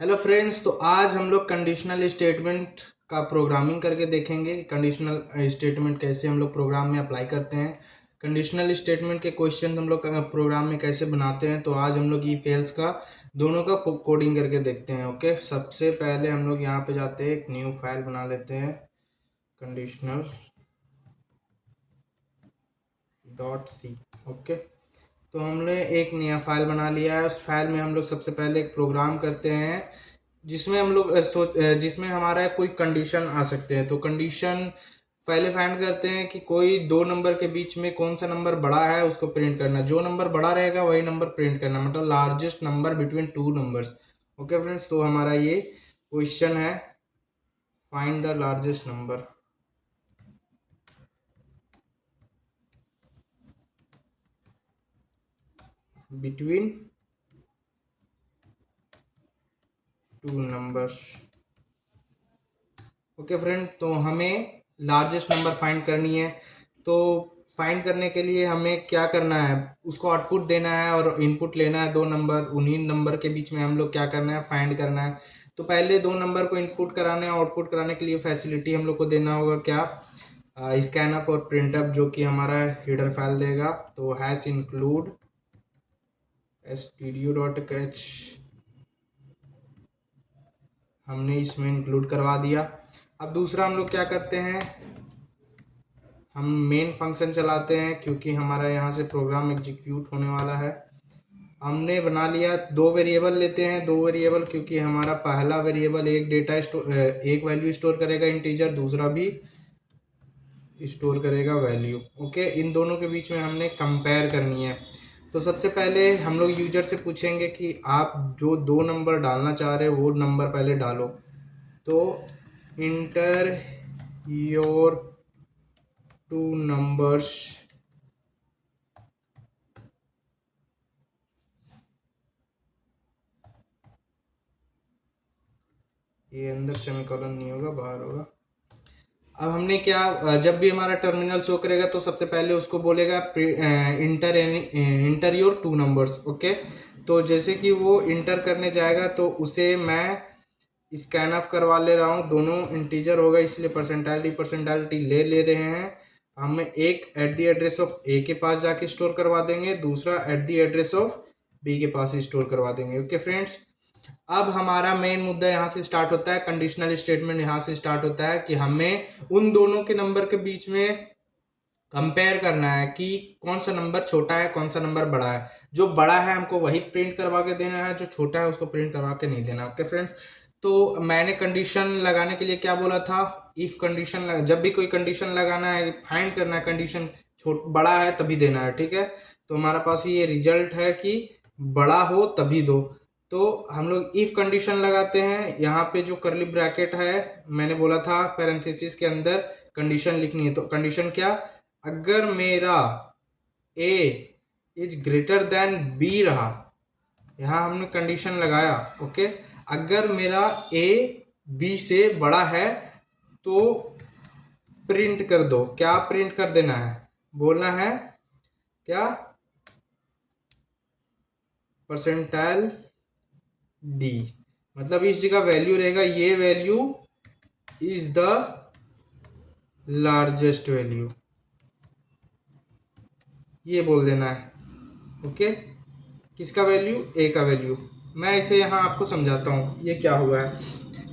Hello friends, तो आज हम लोग कंडीशनल स्टेटमेंट का प्रोग्रामिंग करके देखेंगे कि कंडीशनल स्टेटमेंट कैसे हम लोग प्रोग्राम में अप्लाई करते हैं। कंडीशनल स्टेटमेंट के क्वेश्चन हम लोग प्रोग्राम में कैसे बनाते हैं। तो आज हम लोग ई फेल्स का दोनों का कोडिंग करके देखते हैं। ओके, सबसे पहले हम लोग यहाँ पे जाते हैं, एक न्यू फाइल बना लेते हैं कंडीशनल .c। ओके, तो हमने एक नया फाइल बना लिया है। उस फाइल में हम लोग सबसे पहले एक प्रोग्राम करते हैं जिसमें हम लोग जिसमें हमारा कोई कंडीशन आ सकते हैं। तो कंडीशन पहले फाइंड करते हैं कि कोई दो नंबर के बीच में कौन सा नंबर बड़ा है, उसको प्रिंट करना। जो नंबर बड़ा रहेगा वही नंबर प्रिंट करना, मतलब largest number between two numbers. Okay friends, तो हमारा ये क्वेश्चन है, find the largest number between two numbers. Okay friend, तो हमें लार्जेस्ट नंबर फाइंड करनी है। तो फाइंड करने के लिए हमें क्या करना है, उसको आउटपुट देना है और इनपुट लेना है। दो नंबर, उन्हीं नंबर के बीच में हम लोग क्या करना है, फाइंड करना है। तो पहले दो नंबर को इनपुट कराने और आउटपुट कराने के लिए फैसिलिटी हम लोग को देना होगा क्या, स्कैनअप और प्रिंटअप, जो कि हमारा हेडर फाइल देगा। तो हैश इंक्लूड stdio.h हमने इसमें इंक्लूड करवा दिया। अब दूसरा हम लोग क्या करते हैं, हम मेन फंक्शन चलाते हैं क्योंकि हमारा यहाँ से प्रोग्राम एग्जीक्यूट होने वाला है। हमने बना लिया, दो वेरिएबल लेते हैं, दो वेरिएबल, क्योंकि हमारा पहला वेरिएबल एक वैल्यू स्टोर करेगा इंटीजर, दूसरा भी स्टोर करेगा वैल्यू। ओके, इन दोनों के बीच में हमने कंपेयर करनी है। तो सबसे पहले हम लोग यूजर से पूछेंगे कि आप जो दो नंबर डालना चाह रहे हो वो नंबर पहले डालो। तो इंटर योर टू नंबर्स, ये अंदर सेमीकोलन नहीं होगा, बाहर होगा। अब हमने क्या, जब भी हमारा टर्मिनल शो करेगा तो सबसे पहले उसको बोलेगा inter your two numbers. Okay, तो जैसे कि वो इंटर करने जाएगा तो उसे मैं स्कैन ऑफ करवा ले रहा हूँ। दोनों इंटीजर होगा इसलिए परसेंटालिटी ले रहे हैं। हमें एक at the address of A के पास जाके स्टोर करवा देंगे, दूसरा at the address of B के पास स्टोर करवा देंगे। ओके फ्रेंड्स, अब हमारा मेन मुद्दा यहाँ से स्टार्ट होता है, कंडीशनल स्टेटमेंट यहाँ से स्टार्ट होता है कि हमें उन दोनों के नंबर के बीच में कंपेयर करना है कि कौन सा नंबर छोटा है, कौन सा नंबर बड़ा है। जो बड़ा है हमको वही प्रिंट करवा के देना है, जो छोटा है उसको प्रिंट करवा के नहीं देना। ओके फ्रेंड्स, तो मैंने कंडीशन लगाने के लिए क्या बोला था, इफ कंडीशन, जब भी कोई कंडीशन लगाना है, फाइंड करना है कंडीशन बड़ा है तभी देना है। ठीक है, तो हमारा पास ये रिजल्ट है कि बड़ा हो तभी दो। तो हम लोग इफ कंडीशन लगाते हैं, यहाँ पे जो करली ब्रैकेट है मैंने बोला था पैरेंथेसिस के अंदर कंडीशन लिखनी है। तो कंडीशन क्या, अगर मेरा a is greater then b रहा, यहाँ हमने कंडीशन लगाया। ओके, अगर मेरा a b से बड़ा है तो प्रिंट कर दो। क्या प्रिंट कर देना है, बोलना है क्या, परसेंटाइल d, मतलब इस जगह वैल्यू रहेगा, ये value is the largest value, ये बोल देना है। ओके, किसका वैल्यू, ए का वैल्यू। मैं इसे यहाँ आपको समझाता हूँ ये क्या हुआ है।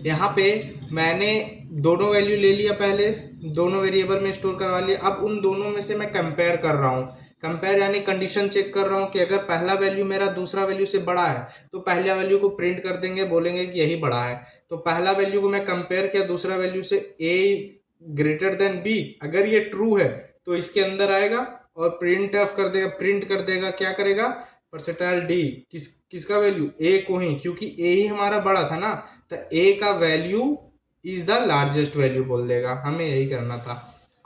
यहाँ पे मैंने दोनों वैल्यू ले लिया, पहले दोनों वेरिएबल में स्टोर करवा लिया। अब उन दोनों में से मैं कंपेयर कर रहा हूँ, कंपेयर यानी कंडीशन चेक कर रहा हूँ कि अगर पहला वैल्यू मेरा दूसरा वैल्यू से बड़ा है तो पहला वैल्यू को प्रिंट कर देंगे, बोलेंगे कि यही बड़ा है। तो पहला वैल्यू को मैं कंपेयर किया दूसरा वैल्यू से, ए ग्रेटर देन बी, अगर ये ट्रू है तो इसके अंदर आएगा और प्रिंट ऑफ कर देगा, प्रिंट कर देगा, क्या करेगा, परसेंटाइल डी, किसका वैल्यू, ए को ही, क्योंकि ए ही हमारा बड़ा था ना, तो ए का value is the largest value बोल देगा। हमें यही करना था।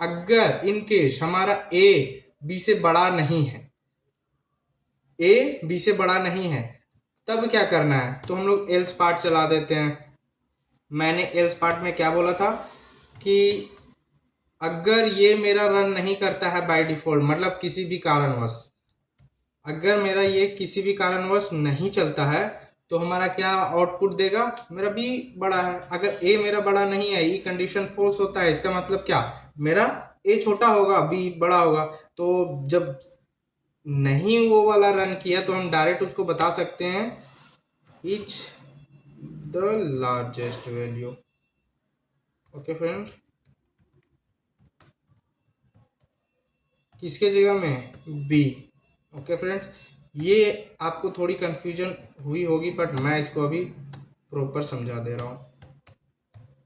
अगर इन केस हमारा ए बी से बड़ा नहीं है, ए बी से बड़ा नहीं है, तब क्या करना है, तो हम लोग एल्स पार्ट चला देते हैं। मैंने एल्स पार्ट में क्या बोला था कि अगर ये मेरा रन नहीं करता है बाय डिफॉल्ट, मतलब किसी भी कारणवश, अगर मेरा ये किसी भी कारणवश नहीं चलता है तो हमारा क्या आउटपुट देगा, मेरा बी बड़ा है। अगर ए मेरा बड़ा नहीं है, ये कंडीशन फॉल्स होता है, इसका मतलब क्या, मेरा ए छोटा होगा बी बड़ा होगा। तो जब नहीं वो वाला रन किया तो हम डायरेक्ट उसको बता सकते हैं etch the largest value. Okay friend, किसके जगह में, बी। ओके फ्रेंड्स, ये आपको थोड़ी कंफ्यूजन हुई होगी बट मैं इसको अभी प्रॉपर समझा दे रहा हूँ।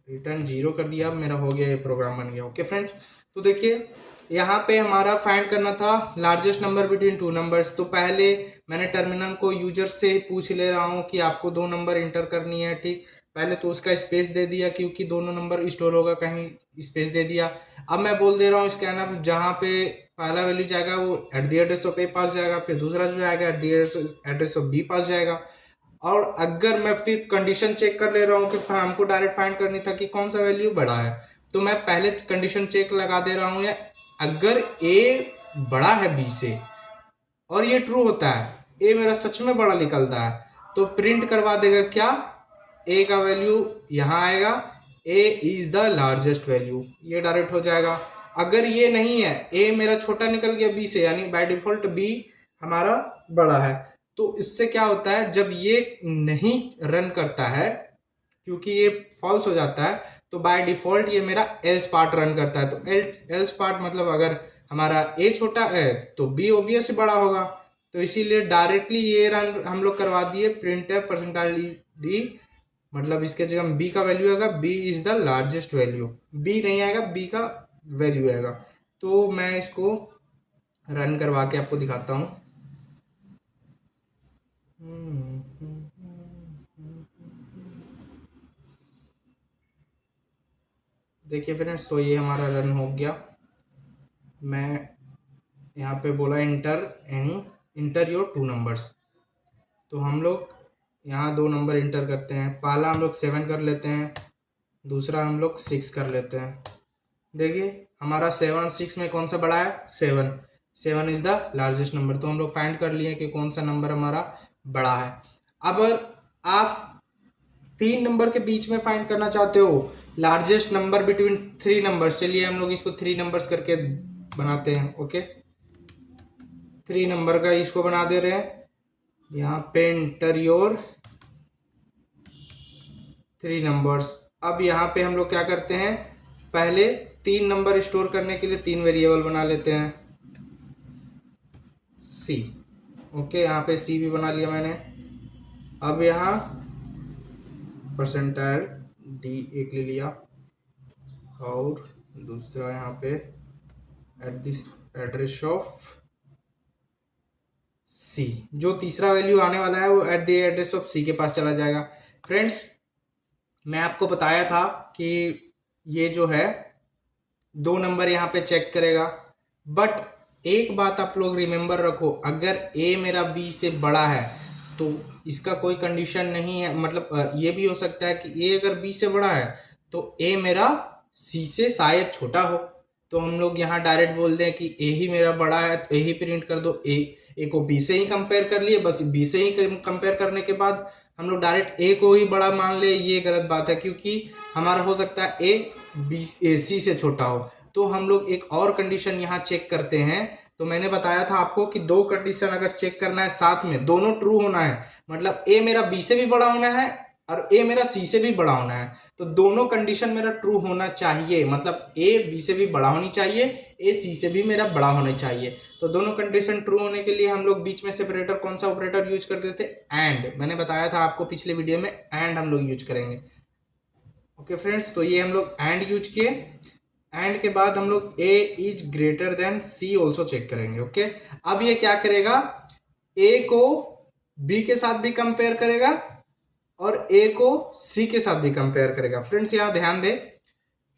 रिटर्न 0 कर दिया, अब मेरा हो गया, ये प्रोग्राम बन गया। ओके फ्रेंड्स, तो देखिए यहाँ पे हमारा फाइंड करना था largest number between two numbers. तो पहले मैंने टर्मिनल को यूजर से पूछ ले रहा हूँ कि आपको 2 नंबर इंटर करनी है, ठीक। पहले तो उसका स्पेस दे दिया क्योंकि दोनों नंबर स्टोर होगा, कहीं स्पेस दे दिया। अब मैं बोल दे रहा हूँ स्कैनर जहाँ पे पहला वैल्यू जाएगा वो at the address of A pass जाएगा, फिर दूसरा जो आएगा at the address of B pass जाएगा। और अगर मैं फिर कंडीशन चेक कर ले रहा हूँ कि हमको डायरेक्ट फाइंड करनी था कि कौन सा वैल्यू बड़ा है, तो मैं पहले कंडीशन चेक लगा दे रहा हूँ, अगर ए बड़ा है बी से और ये ट्रू होता है, ए मेरा सच में बड़ा निकलता है, तो प्रिंट करवा देगा क्या, ए का वैल्यू यहाँ आएगा, ए इज द लार्जेस्ट वैल्यू, ये डायरेक्ट हो जाएगा। अगर ये नहीं है, ए मेरा छोटा निकल गया बी से, यानी बाय डिफॉल्ट बी हमारा बड़ा है, तो इससे क्या होता है, जब ये नहीं रन करता है क्योंकि ये फॉल्स हो जाता है, तो बाय डिफॉल्ट ये मेरा एल्स पार्ट रन करता है। तो एल्स पार्ट मतलब अगर हमारा ए छोटा है तो बी ओबियस बड़ा होगा, तो इसीलिए डायरेक्टली ये रन हम लोग करवा दिए प्रिंट है परसेंटाइल डी, मतलब इसके जगह बी का वैल्यू आएगा, B is the largest value, B नहीं आएगा, बी का वैल्यू आएगा। तो मैं इसको रन करवा के आपको दिखाता हूँ। देखिए फ्रेंड्स, तो ये हमारा रन हो गया। मैं यहाँ पे बोला इंटर योर 2 नंबर्स, तो हम लोग यहाँ 2 नंबर इंटर करते हैं। पहला हम लोग 7 कर लेते हैं, दूसरा हम लोग 6 कर लेते हैं। देखिए हमारा 7 6 में कौन सा बड़ा है, 7 इज द लार्जेस्ट नंबर। तो हम लोग फाइंड कर लिए कि कौन सा नंबर हमारा बड़ा है। अब आप 3 नंबर के बीच में फाइंड करना चाहते हो लार्जेस्ट नंबर बिटवीन 3 नंबर्स, चलिए हम लोग इसको 3 नंबर्स करके बनाते हैं। ओके, 3 नंबर का इसको बना दे रहे हैं, यहाँ पे इंटर योर 3 नंबर्स। अब यहाँ पे हम लोग क्या करते हैं, पहले 3 नंबर स्टोर करने के लिए 3 वेरिएबल बना लेते हैं, सी। ओके, यहाँ पे सी भी बना लिया मैंने। अब यहाँ परसेंटाइल डी एक ले लिया, और दूसरा यहाँ पे एट दिस एड्रेस ऑफ सी, जो तीसरा वैल्यू आने वाला है वो एट द एड्रेस ऑफ सी के पास चला जाएगा। फ्रेंड्स, मैं आपको बताया था कि ये जो है 2 नंबर यहाँ पे चेक करेगा, बट एक बात आप लोग रिमेंबर रखो, अगर ए मेरा बी से बड़ा है तो इसका कोई कंडीशन नहीं है, मतलब ये भी हो सकता है कि ए अगर बी से बड़ा है तो ए मेरा सी से शायद छोटा हो। तो हम लोग यहाँ डायरेक्ट बोल दें कि ए ही मेरा बड़ा है, ए ही प्रिंट कर दो। ए को बी से ही कंपेयर कर लिए, बस बी से ही कंपेयर करने के बाद हम लोग डायरेक्ट ए को ही बड़ा मान ले, ये गलत बात है, क्योंकि हमारा हो सकता है ए सी से छोटा हो। तो हम लोग एक और कंडीशन यहाँ चेक करते हैं। तो मैंने बताया था आपको कि 2 कंडीशन अगर चेक करना है साथ में, दोनों ट्रू होना है, मतलब ए मेरा बी से भी बड़ा होना है और ए मेरा सी से भी बड़ा होना है। तो दोनों कंडीशन मेरा ट्रू होना चाहिए, मतलब ए बी से भी बड़ा होनी चाहिए, ए सी से भी मेरा बड़ा होना चाहिए। तो दोनों कंडीशन ट्रू होने के लिए हम लोग बीच में सेपरेटर कौन सा ऑपरेटर यूज करते थे, एंड। मैंने बताया था आपको पिछले वीडियो में, एंड हम लोग यूज करेंगे। ओके फ्रेंड्स, तो ये हम लोग एंड यूज किए। एंड के बाद हम लोग A is greater than C also check करेंगे। ओके, अब ये क्या करेगा, ए को बी के साथ भी कंपेयर करेगा और ए को सी के साथ भी कंपेयर करेगा। फ्रेंड्स, यहाँ ध्यान दें,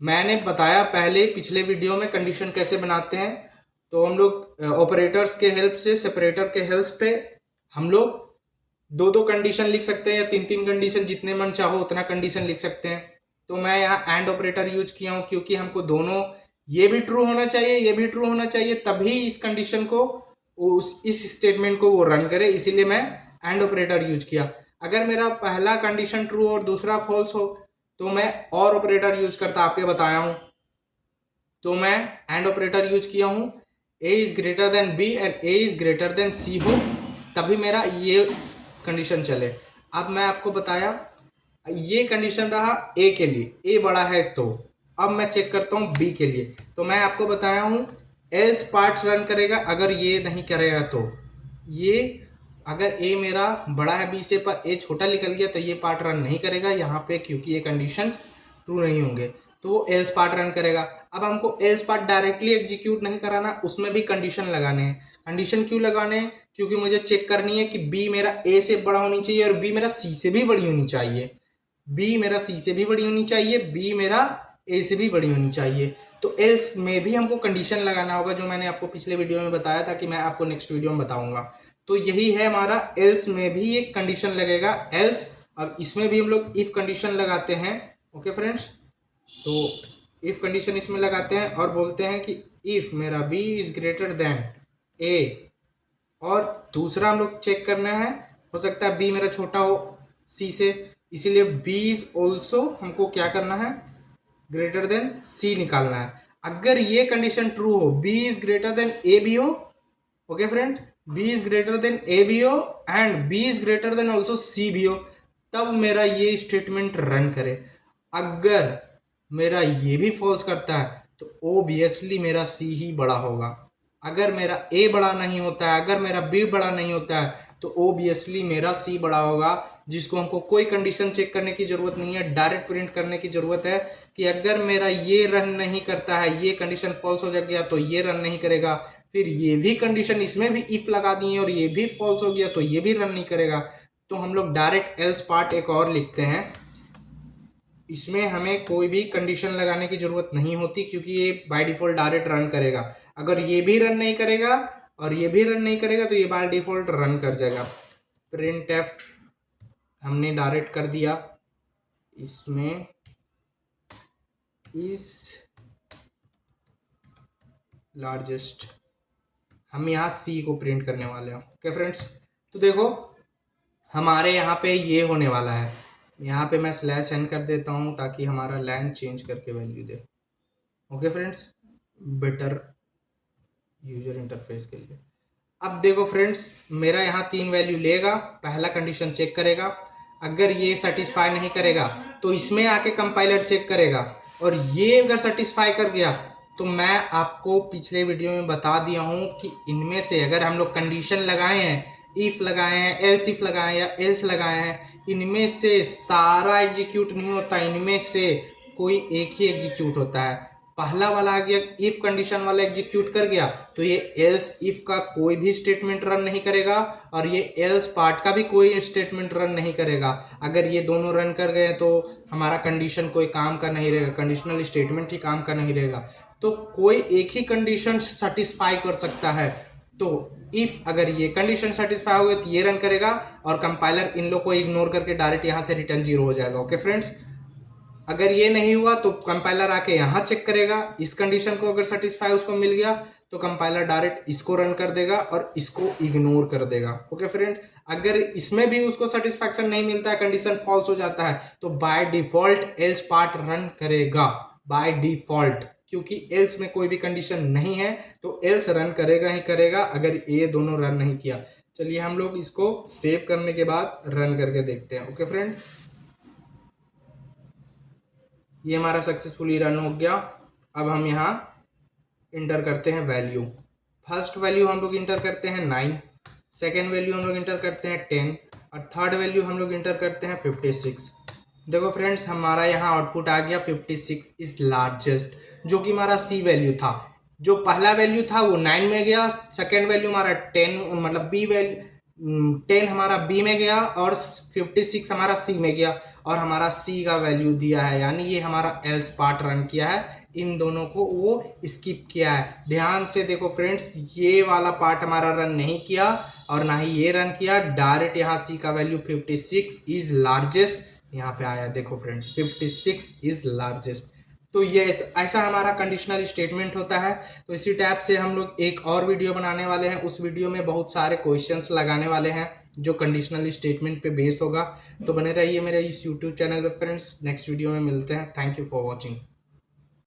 मैंने बताया पहले पिछले वीडियो में कंडीशन कैसे बनाते हैं। तो हम लोग ऑपरेटर्स के हेल्प से, सेपरेटर के हेल्प पे हम लोग 2 कंडीशन लिख सकते हैं या 3 कंडीशन, जितने मन चाहो उतना कंडीशन लिख सकते हैं। तो मैं यहाँ एंड ऑपरेटर यूज किया हूँ क्योंकि हमको दोनों, ये भी ट्रू होना चाहिए, ये भी ट्रू होना चाहिए, तभी इस कंडीशन को, इस स्टेटमेंट को वो रन करे, इसीलिए मैं एंड ऑपरेटर यूज किया। अगर मेरा पहला कंडीशन ट्रू और दूसरा फॉल्स हो तो मैं और ऑपरेटर यूज करता, आपको बताया हूं। तो मैं एंड ऑपरेटर यूज किया हूं, A is greater than B and A is greater than C हो, तभी मेरा ये कंडीशन चले। अब मैं आपको बताया ये कंडीशन रहा ए के लिए, ए बड़ा है तो। अब मैं चेक करता हूँ बी के लिए, तो मैं आपको बताया हूँ एल्स पार्ट रन करेगा अगर ये नहीं करेगा तो। ये अगर ए मेरा बड़ा है बी से पर ए छोटा निकल गया तो ये पार्ट रन नहीं करेगा यहाँ पे, क्योंकि ये कंडीशंस ट्रू नहीं होंगे, तो वो एल्स पार्ट रन करेगा। अब हमको एल्स पार्ट डायरेक्टली एग्जीक्यूट नहीं कराना, उसमें भी कंडीशन लगाने हैं। कंडीशन क्यों लगाने हैं? क्योंकि मुझे चेक करनी है कि बी मेरा ए से बड़ा होनी चाहिए और बी मेरा सी से भी बड़ी होनी चाहिए। बी मेरा सी से भी बड़ी होनी चाहिए, बी मेरा ए से भी बड़ी होनी चाहिए। तो एल्स में भी हमको कंडीशन लगाना होगा, जो मैंने आपको पिछले वीडियो में बताया था कि मैं आपको नेक्स्ट वीडियो में बताऊंगा। तो यही है हमारा, एल्स में भी एक कंडीशन लगेगा एल्स। अब इसमें भी हम लोग इफ कंडीशन लगाते हैं। ओके फ्रेंड्स, तो इफ कंडीशन इसमें लगाते हैं और बोलते हैं कि इफ मेरा बी इज ग्रेटर देन ए, और दूसरा हम लोग चेक करना है, हो सकता है बी मेरा छोटा हो सी से, इसीलिए बी इज ऑल्सो हमको क्या करना है, ग्रेटर देन सी निकालना है। अगर ये कंडीशन ट्रू हो, B is greater than A B हो, okay friend, B is greater than A B हो and B is greater than also C B हो, तब मेरा ये स्टेटमेंट रन करे। अगर मेरा ये भी फॉल्स करता है तो ओबियसली मेरा सी ही बड़ा होगा। अगर मेरा ए बड़ा नहीं होता है, अगर मेरा बी बड़ा नहीं होता है, तो ओबियसली मेरा सी बड़ा होगा, जिसको हमको कोई कंडीशन चेक करने की जरूरत नहीं है, डायरेक्ट प्रिंट करने की जरूरत है कि अगर मेरा ये रन नहीं करता है, ये कंडीशन फॉल्स हो गया तो ये रन नहीं करेगा, फिर ये भी कंडीशन इसमें भी इफ लगा दी और ये भी फॉल्स हो गया तो ये भी रन नहीं करेगा। तो हम लोग डायरेक्ट एल्स पार्ट एक और लिखते हैं, इसमें हमें कोई भी कंडीशन लगाने की जरूरत नहीं होती, क्योंकि ये बाय डिफॉल्ट डायरेक्ट रन करेगा। अगर ये भी रन नहीं करेगा और ये भी रन नहीं करेगा तो ये बाय डिफॉल्ट रन कर जाएगा। प्रिंट एफ हमने डायरेक्ट कर दिया, इसमें इज लार्जेस्ट, हम यहाँ सी को प्रिंट करने वाले हैं। ओके फ्रेंड्स, तो देखो हमारे यहाँ पे ये होने वाला है, यहाँ पे मैं स्लैश एन कर देता हूँ ताकि हमारा लाइन चेंज करके वैल्यू दे। Okay friends, better user interface के लिए। अब देखो फ्रेंड्स, मेरा यहाँ 3 वैल्यू लेगा, पहला कंडीशन चेक करेगा, अगर ये सेटिस्फाई नहीं करेगा तो इसमें आके कंपाइलर चेक करेगा, और ये अगर सेटिस्फाई कर गया तो मैं आपको पिछले वीडियो में बता दिया हूँ कि इनमें से अगर हम लोग कंडीशन लगाए हैं, इफ लगाए हैं, एल्स इफ लगाए हैं या एल्स लगाए हैं, इनमें से सारा एग्जीक्यूट नहीं होता, इनमें से कोई एक ही एग्जीक्यूट होता है। पहला वाला आ गया, इफ कंडीशन वाला एग्जीक्यूट कर गया तो ये एल्स इफ का कोई भी स्टेटमेंट रन नहीं करेगा, और ये एल्स पार्ट का भी कोई स्टेटमेंट रन नहीं करेगा। अगर ये दोनों रन कर गए तो हमारा कंडीशन कोई काम का नहीं रहेगा, कंडीशनल स्टेटमेंट ही काम का नहीं रहेगा। तो कोई एक ही कंडीशन सेटिस्फाई कर सकता है। तो इफ अगर ये कंडीशन सेटिस्फाई हो गई तो ये रन करेगा, और कंपाइलर इन लोग को इग्नोर करके डायरेक्ट यहाँ से रिटर्न 0 हो जाएगा। ओके फ्रेंड्स, अगर ये नहीं हुआ तो कंपाइलर आके यहाँ चेक करेगा, इस कंडीशन को अगर सेटिस्फाई उसको मिल गया तो कंपाइलर डायरेक्ट इसको रन कर देगा और इसको इग्नोर कर देगा। ओके फ्रेंड, अगर इसमें भी उसको सेटिस्फैक्शन नहीं मिलता है, कंडीशन फॉल्स हो जाता है, तो by default else part run करेगा बाय डिफॉल्ट, क्योंकि एल्स में कोई भी कंडीशन नहीं है तो एल्स रन करेगा ही करेगा अगर ये दोनों रन नहीं किया। चलिए हम लोग इसको सेव करने के बाद रन करके देखते हैं। ओके फ्रेंड, ये हमारा सक्सेसफुली रन हो गया। अब हम यहाँ इंटर करते हैं वैल्यू। फर्स्ट वैल्यू हम लोग इंटर करते हैं 9, सेकेंड वैल्यू हम लोग इंटर करते हैं 10 और थर्ड वैल्यू हम लोग इंटर करते हैं 56। देखो फ्रेंड्स, हमारा यहाँ आउटपुट आ गया 56 इज लार्जेस्ट, जो कि हमारा सी वैल्यू था। जो पहला वैल्यू था वो 9 में गया, सेकेंड वैल्यू हमारा 10 मतलब बी वैल्यू 10 हमारा बी में गया और 56 हमारा सी में गया, और हमारा सी का वैल्यू दिया है, यानी ये हमारा एल्स पार्ट रन किया है, इन दोनों को वो स्किप किया है। ध्यान से देखो फ्रेंड्स, ये वाला पार्ट हमारा रन नहीं किया और ना ही ये रन किया, डायरेक्ट यहाँ सी का वैल्यू 56 इज लार्जेस्ट यहाँ पे आया। देखो फ्रेंड्स, 56 इज लार्जेस्ट। तो ये ऐसा हमारा कंडीशनल स्टेटमेंट होता है। तो इसी टाइप से हम लोग एक और वीडियो बनाने वाले हैं, उस वीडियो में बहुत सारे क्वेश्चंस लगाने वाले हैं। जो कंडीशनल स्टेटमेंट पे बेस होगा। तो बने रहिए मेरे इस यूट्यूब चैनल पे फ्रेंड्स, नेक्स्ट वीडियो में मिलते हैं। Thank you for watching.